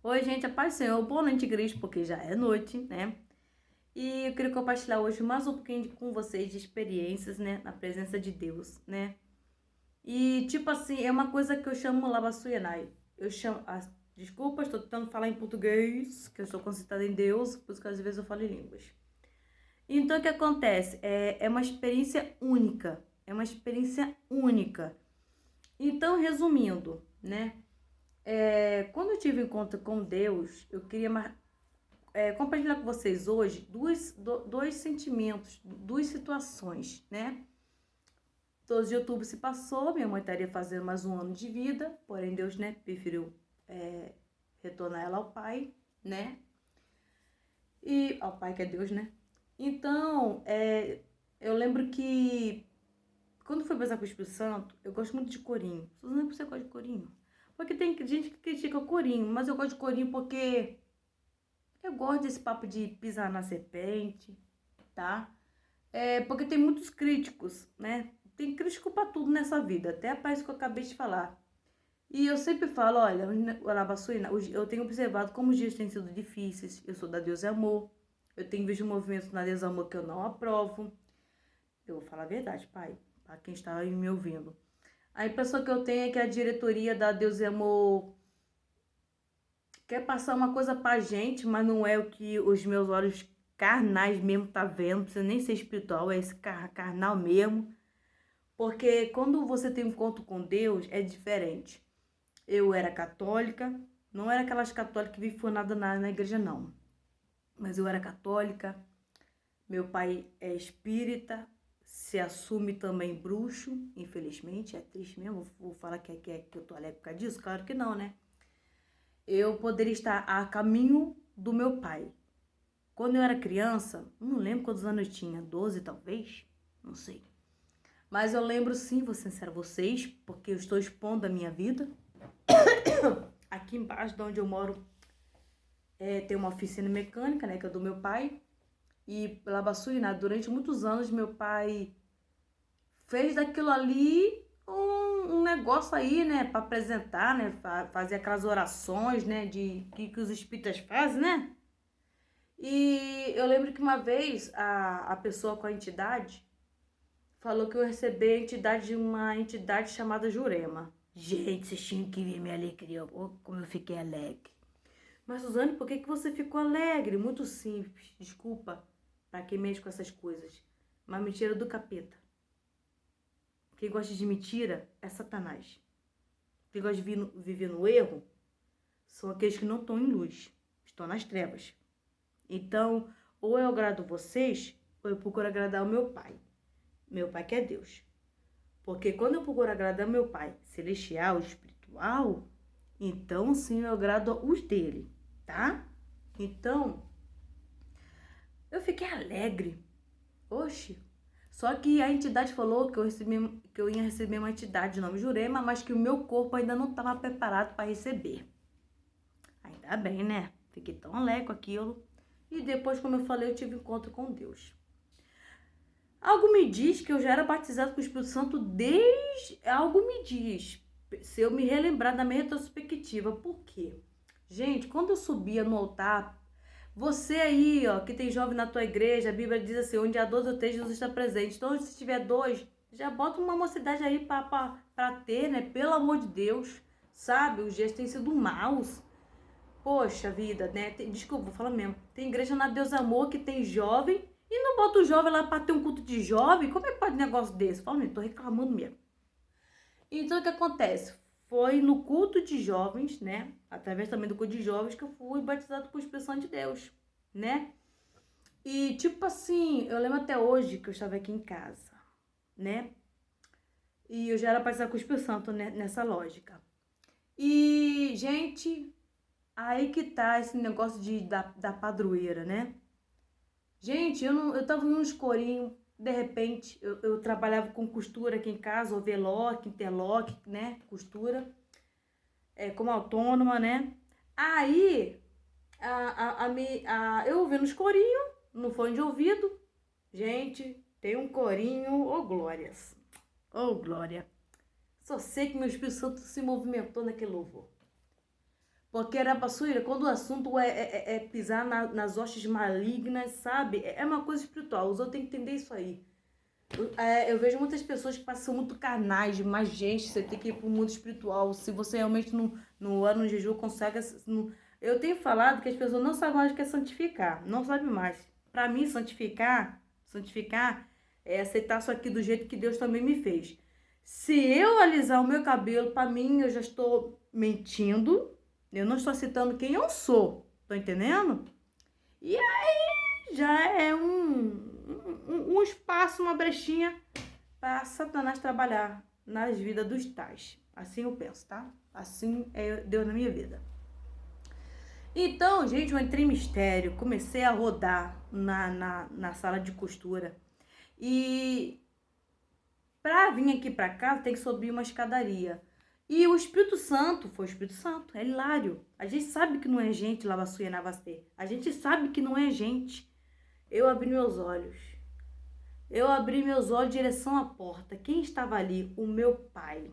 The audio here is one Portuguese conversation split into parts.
Oi, gente, a paz do Senhor, boa noite, igreja, porque já é noite, né? E eu queria compartilhar hoje mais um pouquinho com vocês de experiências, né, na presença de Deus, né? E, tipo assim, é uma coisa que eu chamo Labassuyanai. Eu chamo... desculpa, estou tentando falar em português, que eu estou concentrada em Deus, por isso que às vezes eu falo em línguas. Então, o que acontece? É uma experiência única, é uma experiência única. Então, resumindo, né? Quando eu tive encontro com Deus, eu queria compartilhar com vocês hoje dois sentimentos, duas situações, né? 12 de outubro se passou, minha mãe estaria fazendo mais um ano de vida, porém Deus, né, preferiu retornar ela ao Pai, né? E ao Pai que é Deus, né? Então, eu lembro que quando fui batizar com o Espírito Santo, eu gosto muito de corinho. Suzana, por que você gosta de corinho? Porque tem gente que critica o corinho, mas eu gosto de corinho porque eu gosto desse papo de pisar na serpente, tá? Porque tem muitos críticos, né? Tem crítico pra tudo nessa vida, até a paz que eu acabei de falar. E eu sempre falo, olha, eu tenho observado como os dias têm sido difíceis. Eu sou da Deus é Amor. Eu tenho visto movimentos na Deus é Amor que eu não aprovo. Eu vou falar a verdade, pai, para quem está aí me ouvindo. A impressão que eu tenho é que a diretoria da Deus é Amor quer passar uma coisa pra gente, mas não é o que os meus olhos carnais mesmo tá vendo. Não precisa nem ser espiritual, é esse carnal mesmo. Porque quando você tem um encontro com Deus, é diferente. Eu era católica, não era aquelas católicas que vivem fornada na igreja, não. Mas eu era católica, meu pai é espírita, se assume também bruxo, infelizmente, é triste mesmo. Vou falar que eu tô alegre por causa disso? Claro que não, né? Eu poderia estar a caminho do meu pai. Quando eu era criança, não lembro quantos anos eu tinha, 12 talvez, não sei. Mas eu lembro sim, vou ser sincera a vocês, porque eu estou expondo a minha vida. Aqui embaixo de onde eu moro tem uma oficina mecânica, né, que é do meu pai. E Labassuina, durante muitos anos meu pai fez daquilo ali um negócio aí, né, para apresentar, né, fazer aquelas orações, né, que os espíritas fazem, né? E eu lembro que uma vez a pessoa com a entidade falou que eu recebi a entidade de uma entidade chamada Jurema. Gente, vocês tinham que ver minha alegria, como eu fiquei alegre. Mas, Suzane, por que você ficou alegre? Muito simples, desculpa para quem mexe com essas coisas. Uma mentira do capeta. Quem gosta de mentira é Satanás. Quem gosta de viver no erro são aqueles que não estão em luz, estão nas trevas. Então, ou eu agrado vocês, ou eu procuro agradar o meu pai. Meu pai que é Deus. Porque quando eu procuro agradar meu pai celestial, espiritual, então sim eu agrado os dele, tá? Então, eu fiquei alegre. Oxe. Só que a entidade falou que eu ia receber uma entidade de nome Jurema, mas que o meu corpo ainda não estava preparado para receber. Ainda bem, né? Fiquei tão alegre com aquilo. E depois, como eu falei, eu tive encontro com Deus. Algo me diz que eu já era batizado com o Espírito Santo desde... Algo me diz, se eu me relembrar da minha retrospectiva. Por quê? Gente, quando eu subia no altar, você aí, ó, que tem jovem na tua igreja, a Bíblia diz assim, onde há 2 ou 3, Jesus está presente. Então, se tiver 2, já bota uma mocidade aí pra ter, né? Pelo amor de Deus, sabe? Os dias têm sido maus. Poxa vida, né? Desculpa, vou falar mesmo. Tem igreja na Deus Amor que tem jovem e não bota o jovem lá pra ter um culto de jovem. Como é que pode um negócio desse? Fala mesmo, tô reclamando mesmo. Então, o que acontece? Foi no culto de jovens, né? Através também do culto de jovens que eu fui batizado por expressão de Deus, né? E, tipo assim, eu lembro até hoje que eu estava aqui em casa, né? E eu já era batizada com o Espírito Santo, né? Nessa lógica. E, gente, aí que tá esse negócio da padroeira, né? Gente, eu tava em um escorinho, de repente, eu trabalhava com costura aqui em casa, overlock, interlock, né? Costura, como autônoma, né? Aí, eu ouvi no escorinho, no fone de ouvido, gente, tem um corinho, ô glórias, ô glória. Só sei que meu Espírito Santo se movimentou naquele louvor. Porque, Arapaçuíra, quando o assunto é pisar nas hostes malignas, sabe? É uma coisa espiritual. Os outros têm que entender isso aí. Eu vejo muitas pessoas que passam muito carnais, mas, gente, você tem que ir pro mundo espiritual. Se você realmente no ano jejum consegue... Eu tenho falado que as pessoas não sabem mais o que é santificar. Não sabem mais. Para mim, santificar é aceitar isso aqui do jeito que Deus também me fez. Se eu alisar o meu cabelo, para mim, eu já estou mentindo. Eu não estou citando quem eu sou. Tô entendendo? E aí já é um espaço, uma brechinha para Satanás trabalhar nas vidas dos tais. Assim eu penso, tá? Assim é Deus na minha vida. Então, gente, eu entrei em mistério, comecei a rodar na sala de costura. E pra vir aqui pra casa tem que subir uma escadaria. E o Espírito Santo, foi o Espírito Santo, é hilário. A gente sabe que não é gente, Lavassuia Navastê. A gente sabe que não é gente. Eu abri meus olhos. Eu abri meus olhos em direção à porta. Quem estava ali? O meu pai.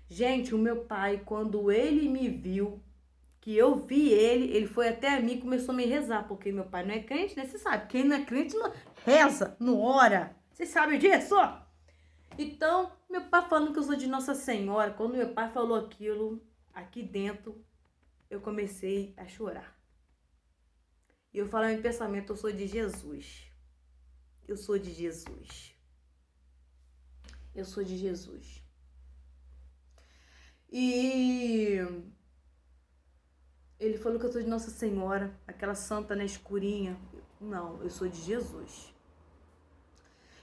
Gente, o meu pai, quando ele me viu, que eu vi ele foi até a mim e começou a me rezar, porque meu pai não é crente, né? Você sabe, quem não é crente não reza, não ora. Vocês sabem disso? Então, meu pai falando que eu sou de Nossa Senhora, quando meu pai falou aquilo, aqui dentro, eu comecei a chorar. E eu falei em pensamento, eu sou de Jesus. Eu sou de Jesus. Eu sou de Jesus. E ele falou que eu sou de Nossa Senhora, aquela santa na escurinha. Não, eu sou de Jesus.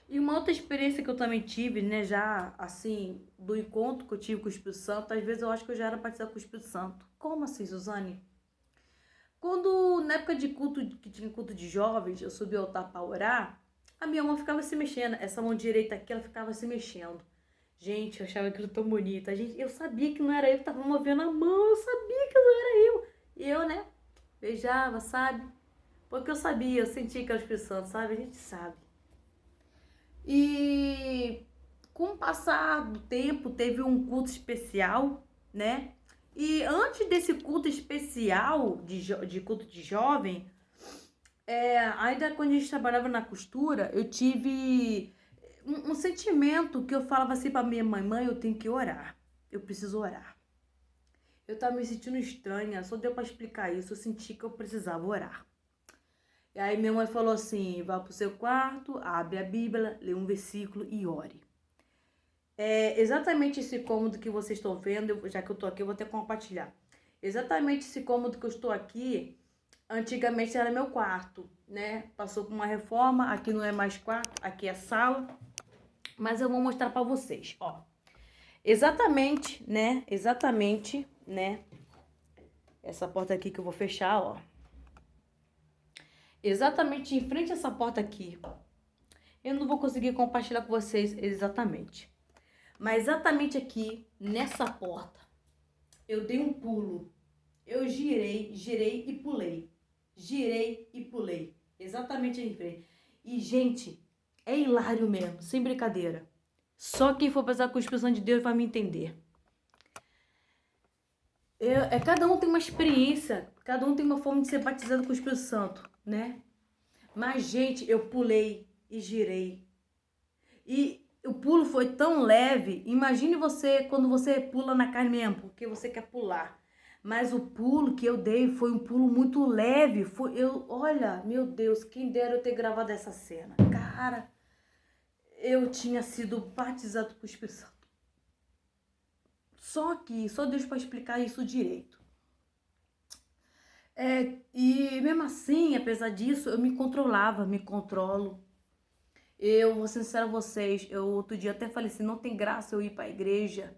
E uma outra experiência que eu também tive, né, já assim, do encontro que eu tive com o Espírito Santo, às vezes eu acho que eu já era batizada com o Espírito Santo. Como assim, Suzane? Quando, na época de culto, que tinha culto de jovens, eu subi ao altar para orar, a minha mão ficava se mexendo, essa mão direita aqui, ela ficava se mexendo. Gente, eu achava aquilo tão bonito. Eu sabia que não era eu que tava movendo a mão, eu sabia que não era eu. E eu, né, beijava, sabe? Porque eu sabia, eu sentia que era o Espírito Santo, sabe? A gente sabe. E com o passar do tempo, teve um culto especial, né? E antes desse culto especial, de culto de jovem, ainda quando a gente trabalhava na costura, eu tive um sentimento que eu falava assim pra minha mãe, eu tenho que orar, eu preciso orar. Eu tava me sentindo estranha, só deu pra explicar isso, eu senti que eu precisava orar. E aí minha mãe falou assim, vá pro seu quarto, abre a Bíblia, lê um versículo e ore. É exatamente esse cômodo que vocês estão vendo, já que eu tô aqui, eu vou até compartilhar. Exatamente esse cômodo que eu estou aqui, antigamente era meu quarto, né? Passou por uma reforma, aqui não é mais quarto, aqui é sala. Mas eu vou mostrar pra vocês, ó. Exatamente, né? Essa porta aqui que eu vou fechar, ó. Exatamente em frente a essa porta aqui. Eu não vou conseguir compartilhar com vocês exatamente. Mas exatamente aqui, nessa porta, eu dei um pulo. Eu girei e pulei. Girei e pulei. Exatamente em frente. E, gente, é hilário mesmo, sem brincadeira. Só quem for passar com a expressão de Deus vai me entender. Cada um tem uma experiência, cada um tem uma forma de ser batizado com o Espírito Santo, né? Mas, gente, eu pulei e girei. E o pulo foi tão leve. Imagine você quando você pula na carne mesmo, porque você quer pular. Mas o pulo que eu dei foi um pulo muito leve. Olha, meu Deus, quem dera eu ter gravado essa cena. Cara, eu tinha sido batizado com o Espírito Santo. Só Deus para explicar isso direito. E mesmo assim, apesar disso, eu me controlava, me controlo. Eu vou ser sincera a vocês, outro dia até falei assim, não tem graça eu ir para a igreja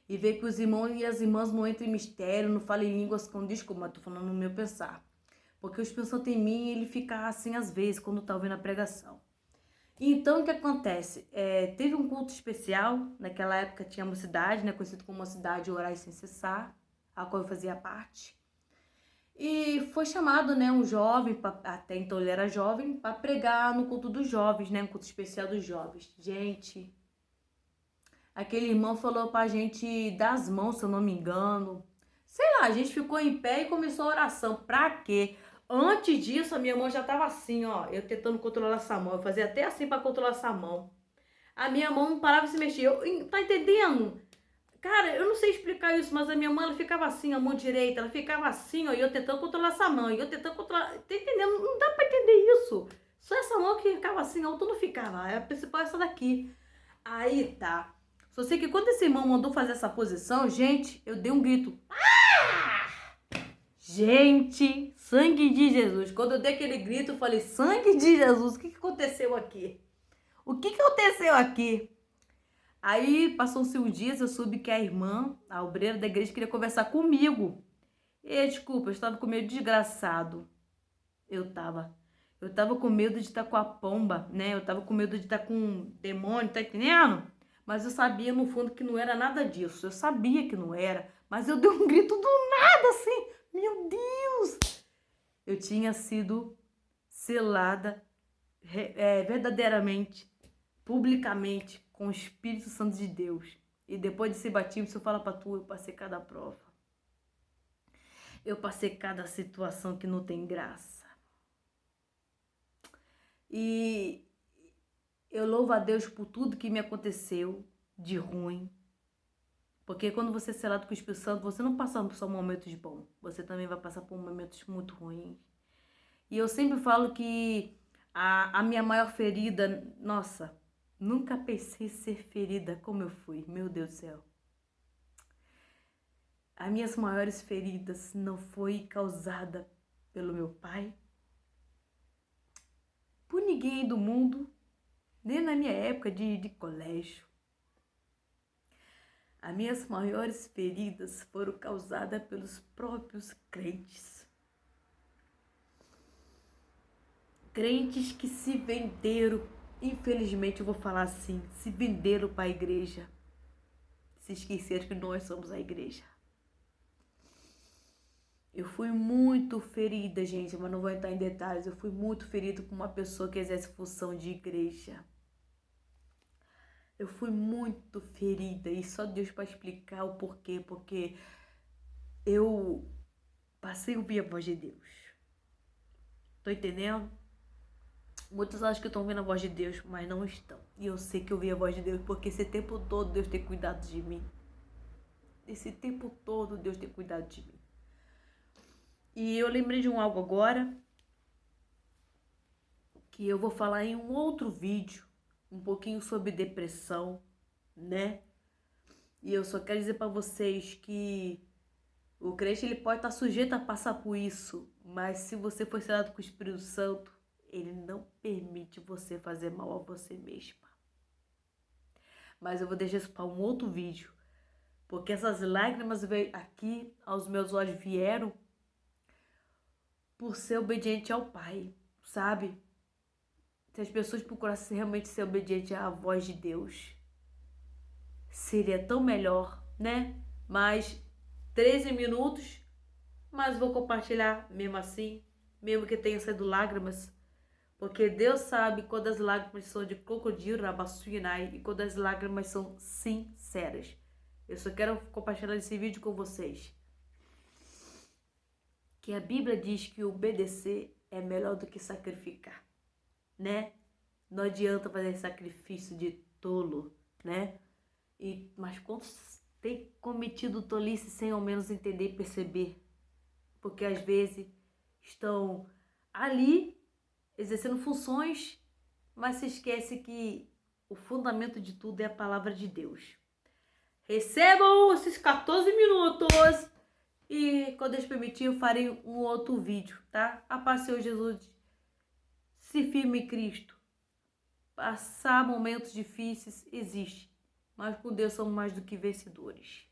e ver que os irmãos e as irmãs não entram em mistério, não falam em línguas com desculpa, mas tô falando no meu pensar. Porque o Espírito Santo em mim, ele fica assim às vezes, quando tá ouvindo a pregação. Então, o que acontece? Teve um culto especial, naquela época tinha uma cidade, né, conhecido como uma cidade Orar Sem Cessar, a qual eu fazia parte. E foi chamado, né, um jovem, até então ele era jovem, para pregar no culto dos jovens, né, um culto especial dos jovens. Gente, aquele irmão falou pra gente dar as mãos, se eu não me engano, Sei lá, a gente ficou em pé e começou a oração. Pra quê? Antes disso, a minha mão já tava assim, ó. Eu tentando controlar essa mão. Eu fazia até assim pra controlar essa mão. A minha mão não parava de se mexer. Tá entendendo? Cara, eu não sei explicar isso, mas a minha mão, ela ficava assim, a mão direita, ela ficava assim, ó, e eu tentando controlar essa mão, e eu tentando controlar, tá entendendo? Não dá pra entender isso. Só essa mão que ficava assim, a outra não ficava, a principal é essa daqui. Aí tá. Só sei que quando esse irmão mandou fazer essa posição, gente, eu dei um grito. Ah! Gente, sangue de Jesus. Quando eu dei aquele grito, eu falei, sangue de Jesus, o que aconteceu aqui? O que aconteceu aqui? Aí, passou-se uns dias, eu soube que a irmã, a obreira da igreja, queria conversar comigo. E, desculpa, eu estava com medo desgraçado. Eu tava. Eu tava com medo de estar com a pomba, né? Eu tava com medo de estar com um demônio, tá entendendo? Mas eu sabia, no fundo, que não era nada disso. Eu sabia que não era. Mas eu dei um grito do nada, assim. Meu Deus! Eu tinha sido selada verdadeiramente, publicamente, com o Espírito Santo de Deus. E depois desse batismo, se eu falar pra tu, eu passei cada prova. Eu passei cada situação que não tem graça. E eu louvo a Deus por tudo que me aconteceu de ruim. Porque quando você é selado com o Espírito Santo, você não passa só momentos bons. Você também vai passar por momentos muito ruins. E eu sempre falo que a minha maior ferida, nossa, nunca pensei ser ferida como eu fui, meu Deus do céu. As minhas maiores feridas não foi causada pelo meu pai, por ninguém do mundo, nem na minha época de colégio. As minhas maiores feridas foram causadas pelos próprios crentes. Crentes que se venderam, infelizmente eu vou falar assim, se venderam para a igreja. Se esqueceram que nós somos a igreja. Eu fui muito ferida, gente, mas não vou entrar em detalhes. Eu fui muito ferida com uma pessoa que exerce função de igreja. Eu fui muito ferida e só Deus para explicar o porquê. Porque eu passei a ouvir a voz de Deus. Tô entendendo? Muitos acham que estão ouvindo a voz de Deus, mas não estão. E eu sei que eu ouvi a voz de Deus porque esse tempo todo Deus tem cuidado de mim. Esse tempo todo Deus tem cuidado de mim. E eu lembrei de algo agora, que eu vou falar em um outro vídeo, um pouquinho sobre depressão, né? E eu só quero dizer para vocês que o crente ele pode estar sujeito a passar por isso, mas se você for selado com o Espírito Santo, ele não permite você fazer mal a você mesma. Mas eu vou deixar isso para um outro vídeo, porque essas lágrimas veio aqui aos meus olhos vieram por ser obediente ao Pai, sabe? Se as pessoas procurassem realmente ser obedientes à voz de Deus, seria tão melhor, né? Mas 13 minutos, mas vou compartilhar mesmo assim, mesmo que tenha sido lágrimas, porque Deus sabe quando as lágrimas são de crocodilo, rabassuinai, e quando as lágrimas são sinceras. Eu só quero compartilhar esse vídeo com vocês. Que a Bíblia diz que obedecer é melhor do que sacrificar, né? Não adianta fazer sacrifício de tolo, né? Mas quantos têm cometido tolice sem ao menos entender e perceber? Porque às vezes estão ali exercendo funções, mas se esquece que o fundamento de tudo é a palavra de Deus. Recebam esses 14 minutos e quando Deus permitir eu farei um outro vídeo, tá? A paz do Senhor Jesus. Se firme em Cristo. Passar momentos difíceis existe, mas com Deus somos mais do que vencedores.